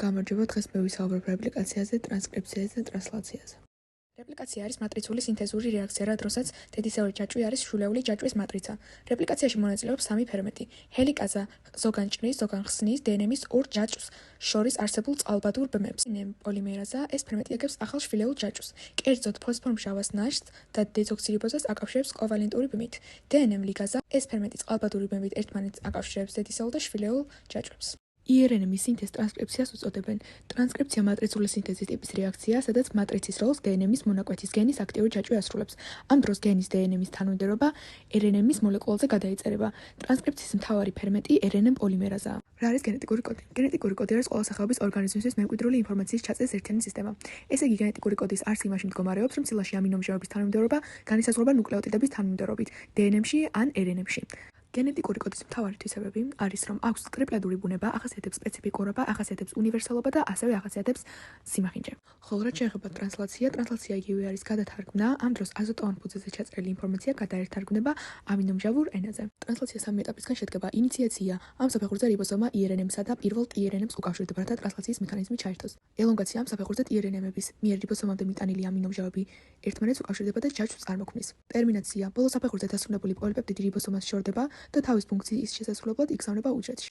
გამარჯობა, დღეს მე ვისაუბრებ რეპლიკაციაზე, ტრანსკრიფციაზე და ტრანსლაციაზე. რეპლიკაცია არის მატრიცული სინთეზური რეაქცია, რა დროსაც თეთრისებრი ჯაჭვი არის შულეული ჯაჭვის მატრიცა. რეპლიკაციაში მონაწილეობს სამი ფერმენტი: ჰელიკაზა ზოგან ჭრის, ზოგან ხსნის დნმ-ის ორ ჯაჭვს შორის არსებულ წყალბადურ ბმებს. პოლიმერაზა ეს ფერმენტი აკეთებს ახალ შვილეულ ჯაჭვს. კერძოდ ფოსფორმჟავას ნაშთს და დეზოქსირიბოზას აკავშირებს კოვალენტური ბმით. დნმ ლიგაზა ეს ფერმენტი წყალბადური ბმებით ერთმანეთს აკავშირებს ზედისეულ და შვილეულ ჯაჭვებს. ირნმ-ის სინთეზს ტრანსკრიფციას უწოდებენ. ტრანსკრიფცია მატრიცული სინთეზის ტიპის რეაქციაა, სადაც მატრიცის როლს დნმ-ის მონაკვეთის გენის აქტიური ჯაჭვი ასრულებს. ამ დროს გენის დნმ-ის თანმიმდევრობა რნმ-ის მოლეკულაზე გადაიწერება. ტრანსკრიფციის მთავარი ფერმენტი რნმ პოლიმერაზაა. რა არის გენეტიკური კოდი? გენეტიკური კოდი არის ყველა სახეობის ორგანიზმისთვის მემკვიდრული ინფორმაციის ჩაწეს ერთიანი სისტემა. ესე იგი, გენეტიკური კოდის არსი იმაში მდგომარეობს, რომ ცილაში ამინომჟავების თანმიმდევრობა განისაზღვრება ნუკლეოტიდების თანმიმდევრობით დნმ-ში ან რნმ-ში. გენეტიკური კოდის მთავარი თვისებები არის, რომ აქვს ტრიპლედური ბუნება, ახასიათებს სპეციფიკურობა, ახასიათებს უნივერსალობა და ასევე ახასიათებს სიმახინჯე. ხოლო რაც შეეხება ტრანსლაცია იგივე არის გადათარგმნა, ამ დროს აზოტოვან ფუძეზე ჩაწერილი ინფორმაცია გადაერთარგმნება ამინომჟავურ ენაზე. ტრანსლაცია სამი ეტაპისგან შედგება: ინიციაცია, ამ საფეხურზე რიბოზომა ირნმ-სა და პირველ ტრნმ-ს უკავშირდება, რათა ტრანსლაციის მექანიზმი ჩაერთოს. ელონგაცია, ამ საფეხურზე ტრნმ-ების მიერ რიბოზომამდე მიტანილი ამინომჟავები ერთმანეთს უკავშირდება და ჯაჭვს წარმოქმნის. ტერმინაცია, ბოლო საფეხურზე დასრულებული პოლიპეპტიდი რიბოზომას შორდება და თავის ფუნქციის შესასრულებლად იგზავნება უჯრედში.